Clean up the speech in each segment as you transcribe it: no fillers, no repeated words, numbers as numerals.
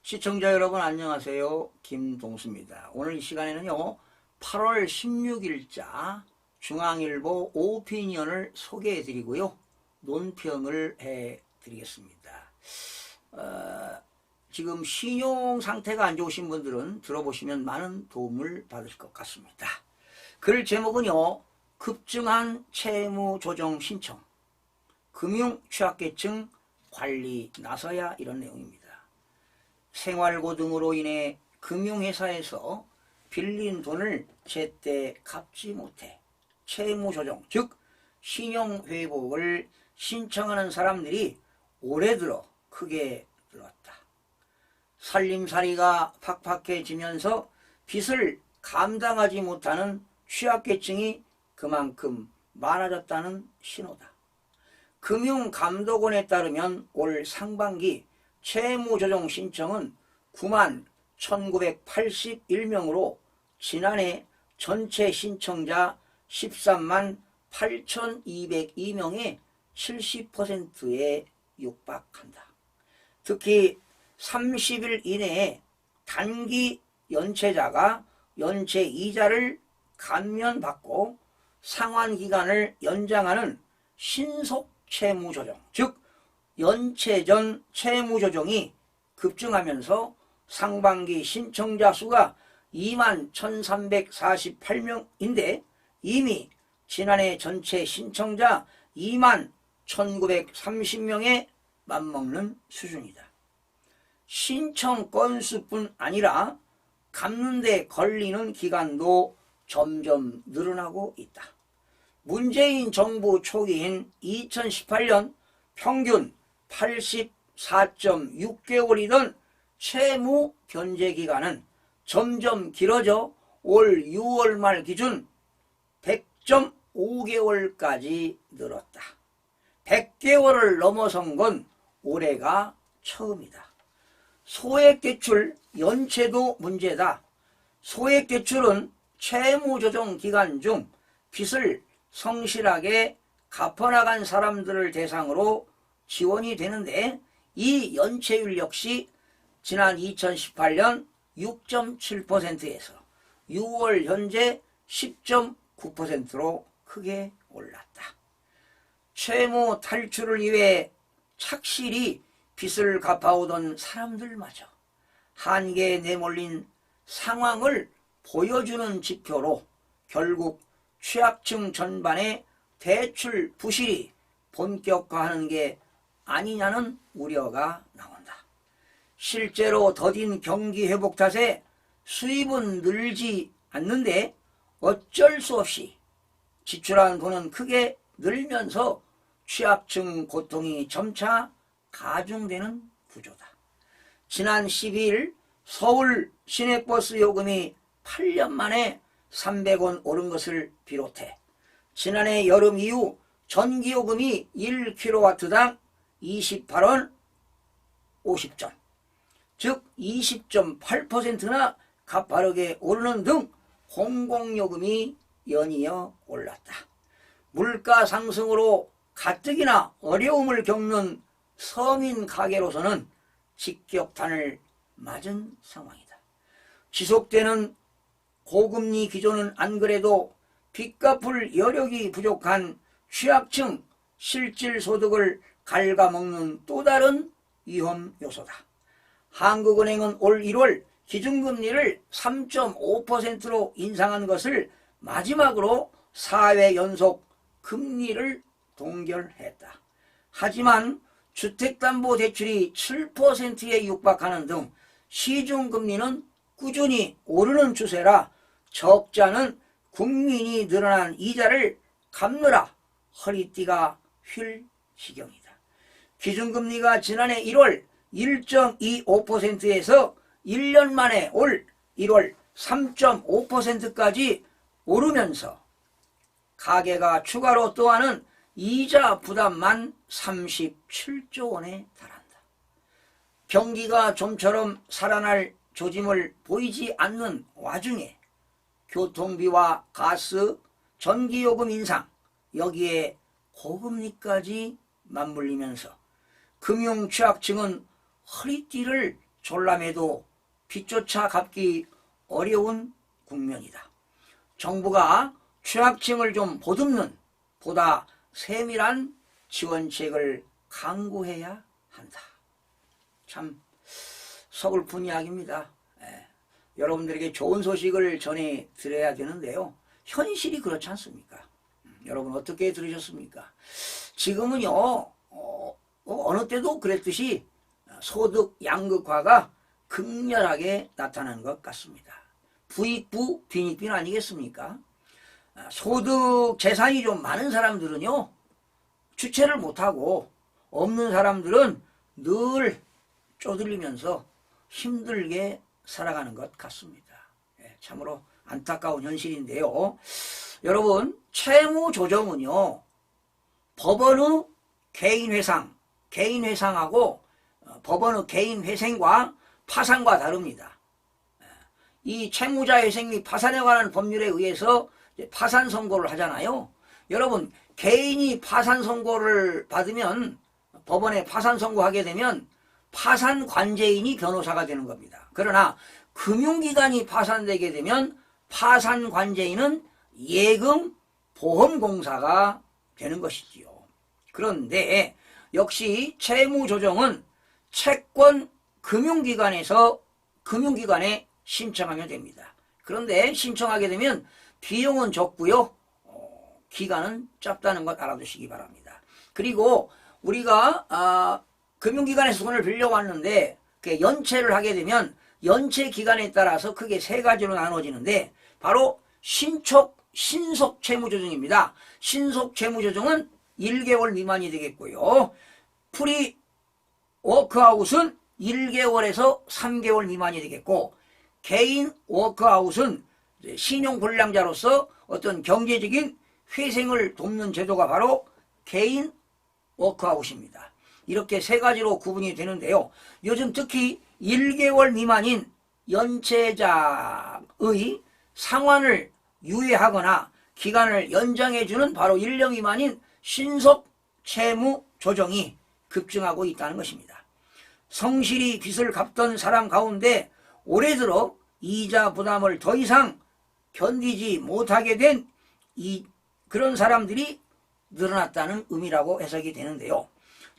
시청자 여러분 안녕하세요. 김동수입니다. 오늘 이 시간에는요 8월 16일자 중앙일보 오피니언을 소개해 드리고요 논평을 해 드리겠습니다. 지금 신용 상태가 안 좋으신 분들은 들어보시면 많은 도움을 받으실 것 같습니다. 글 제목은요 급증한 채무 조정 신청 금융 취약계층 관리 나서야, 이런 내용입니다. 생활고 등으로 인해 금융회사에서 빌린 돈을 제때 갚지 못해 채무조정, 즉 신용회복을 신청하는 사람들이 올해 들어 크게 늘었다. 살림살이가 팍팍해지면서 빚을 감당하지 못하는 취약계층이 그만큼 많아졌다는 신호다. 금융감독원에 따르면 올 상반기 채무조정 신청은 9만 1981명으로 지난해 전체 신청자 13만 8202명의 70%에 육박한다. 특히 30일 이내에 단기 연체자가 연체 이자를 감면받고 상환기간을 연장하는 신속 채무조정, 즉 연체 전 채무조정이 급증하면서 상반기 신청자 수가 2만 1348명인데 이미 지난해 전체 신청자 2만 1930명에 맞먹는 수준이다. 신청 건수뿐 아니라 갚는 데 걸리는 기간도 점점 늘어나고 있다. 문재인 정부 초기인 2018년 평균 84.6개월이던 채무 변제 기간은 점점 길어져 올 6월 말 기준 100.5개월까지 늘었다. 100개월을 넘어선 건 올해가 처음이다. 소액대출 연체도 문제다. 소액대출은 채무조정 기간 중 빚을 성실하게 갚아나간 사람들을 대상으로 지원이 되는데 이 연체율 역시 지난 2018년 6.7%에서 6월 현재 10.9%로 크게 올랐다. 채무 탈출을 위해 착실히 빚을 갚아오던 사람들마저 한계에 내몰린 상황을 보여주는 지표로 결국 취약층 전반의 대출 부실이 본격화하는 게 아니냐는 우려가 나온다. 실제로 더딘 경기 회복 탓에 수입은 늘지 않는데 어쩔 수 없이 지출한 돈은 크게 늘면서 취약층 고통이 점차 가중되는 구조다. 지난 12일 서울 시내버스 요금이 8년 만에 300원 오른 것을 비롯해 지난해 여름 이후 전기요금이 1kW당 28원 50전, 즉 20.8%나 가파르게 오르는 등 공공요금이 연이어 올랐다. 물가 상승으로 가뜩이나 어려움을 겪는 서민 가게로서는 직격탄을 맞은 상황이다. 지속되는 고금리 기조는 안 그래도 빚 갚을 여력이 부족한 취약층 실질소득을 갉아먹는 또 다른 위험 요소다. 한국은행은 올 1월 기준금리를 3.5%로 인상한 것을 마지막으로 4회 연속 금리를 동결했다. 하지만 주택담보대출이 7%에 육박하는 등 시중금리는 꾸준히 오르는 추세라 적자는 국민이 늘어난 이자를 갚느라 허리띠가 휠 지경이다. 기준금리가 지난해 1월 1.25%에서 1년 만에 올 1월 3.5%까지 오르면서 가계가 추가로 또하는 이자 부담만 37조 원에 달한다. 경기가 좀처럼 살아날 조짐을 보이지 않는 와중에 교통비와 가스, 전기요금 인상, 여기에 고금리까지 맞물리면서 금융 취약층은 허리띠를 졸라매도 빚조차 갚기 어려운 국면이다. 정부가 취약층을 좀 보듬는 보다 세밀한 지원책을 강구해야 한다. 참 서글픈 이야기입니다. 여러분들에게 좋은 소식을 전해드려야 되는데요. 현실이 그렇지 않습니까? 여러분 어떻게 들으셨습니까? 지금은요 어느 때도 그랬듯이 소득 양극화가 극렬하게 나타나는 것 같습니다. 부익부 빈익빈 아니겠습니까? 소득 재산이 좀 많은 사람들은요 주체를 못하고 없는 사람들은 늘 쪼들리면서 힘들게 살아가는 것 같습니다. 참으로 안타까운 현실인데요. 여러분 채무조정은요 법원의 개인회상하고 법원의 개인회생과 파산과 다릅니다. 이 채무자회생 및 파산에 관한 법률에 의해서 파산 선고를 하잖아요. 여러분 개인이 파산 선고를 받으면 법원에 파산 선고하게 되면 파산 관제인이 변호사가 되는 겁니다. 그러나 금융기관이 파산되게 되면 파산 관제인은 예금 보험공사가 되는 것이지요. 그런데 역시 채무조정은 채권 금융기관에 신청하면 됩니다. 그런데 신청하게 되면 비용은 적고요. 기간은 짧다는 것 알아두시기 바랍니다. 그리고 우리가 금융기관에서 돈을 빌려왔는데 연체를 하게 되면 연체 기간에 따라서 크게 세 가지로 나눠지는데 바로 신속 채무조정입니다. 신속 채무조정은 1개월 미만이 되겠고요. 프리 워크아웃은 1개월에서 3개월 미만이 되겠고 개인 워크아웃은 신용불량자로서 어떤 경제적인 회생을 돕는 제도가 바로 개인 워크아웃입니다. 이렇게 세 가지로 구분이 되는데요. 요즘 특히 1개월 미만인 연체자의 상환을 유예하거나 기간을 연장해주는 바로 1년 미만인 신속 채무 조정이 급증하고 있다는 것입니다. 성실히 빚을 갚던 사람 가운데 올해 들어 이자 부담을 더 이상 견디지 못하게 된 그런 사람들이 늘어났다는 의미라고 해석이 되는데요.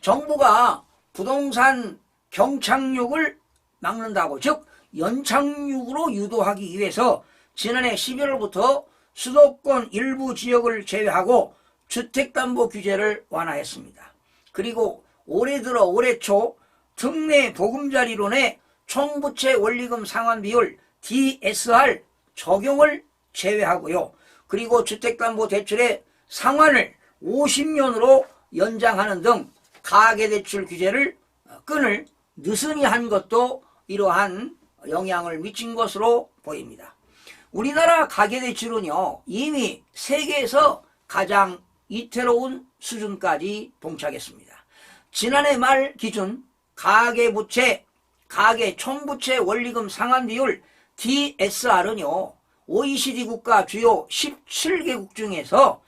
정부가 부동산 경착륙을 막는다고, 즉 연착륙으로 유도하기 위해서 지난해 11월부터 수도권 일부 지역을 제외하고 주택담보 규제를 완화했습니다. 그리고 올해 들어 올해 초 특례 보금자리론의 총부채 원리금 상환 비율 DSR 적용을 제외하고요. 그리고 주택담보대출의 상환을 50년으로 연장하는 등 가계대출 규제를 끈을 느슨히 한 것도 이러한 영향을 미친 것으로 보입니다. 우리나라 가계대출은요 이미 세계에서 가장 위태로운 수준까지 봉착했습니다. 지난해 말 기준 가계 총부채 원리금 상환 비율 DSR은요 OECD 국가 주요 17개국 중에서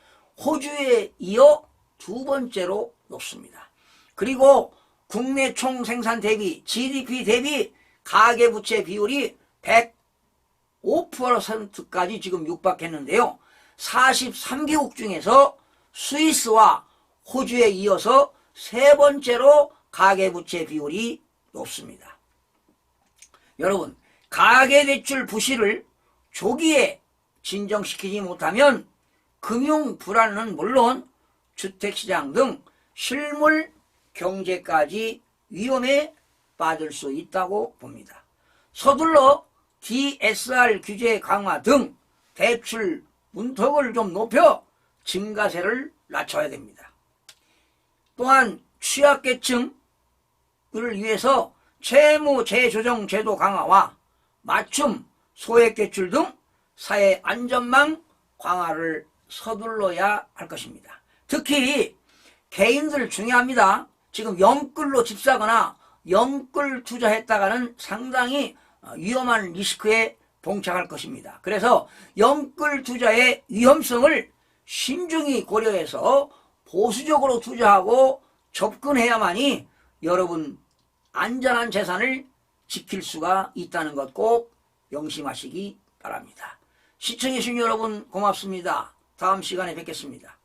호주에 이어 두 번째로 높습니다. 그리고 국내 총생산 대비 GDP 대비 가계부채 비율이 105%까지 지금 육박했는데요. 43개국 중에서 스위스와 호주에 이어서 세 번째로 가계부채 비율이 높습니다. 여러분, 가계대출 부실을 조기에 진정시키지 못하면 금융 불안은 물론 주택시장 등 실물 경제까지 위험에 빠질 수 있다고 봅니다. 서둘러 DSR 규제 강화 등 대출 문턱을 좀 높여 증가세를 낮춰야 됩니다. 또한 취약계층을 위해서 채무 재조정 제도 강화와 맞춤 소액대출 등 사회 안전망 강화를 서둘러야 할 것입니다. 특히 개인들 중요합니다. 지금 영끌로 집 사거나 영끌 투자했다가는 상당히 위험한 리스크에 봉착할 것입니다. 그래서 영끌 투자의 위험성을 신중히 고려해서 보수적으로 투자하고 접근해야만이 여러분 안전한 재산을 지킬 수가 있다는 것 꼭 명심하시기 바랍니다. 시청해주신 여러분 고맙습니다. 다음 시간에 뵙겠습니다.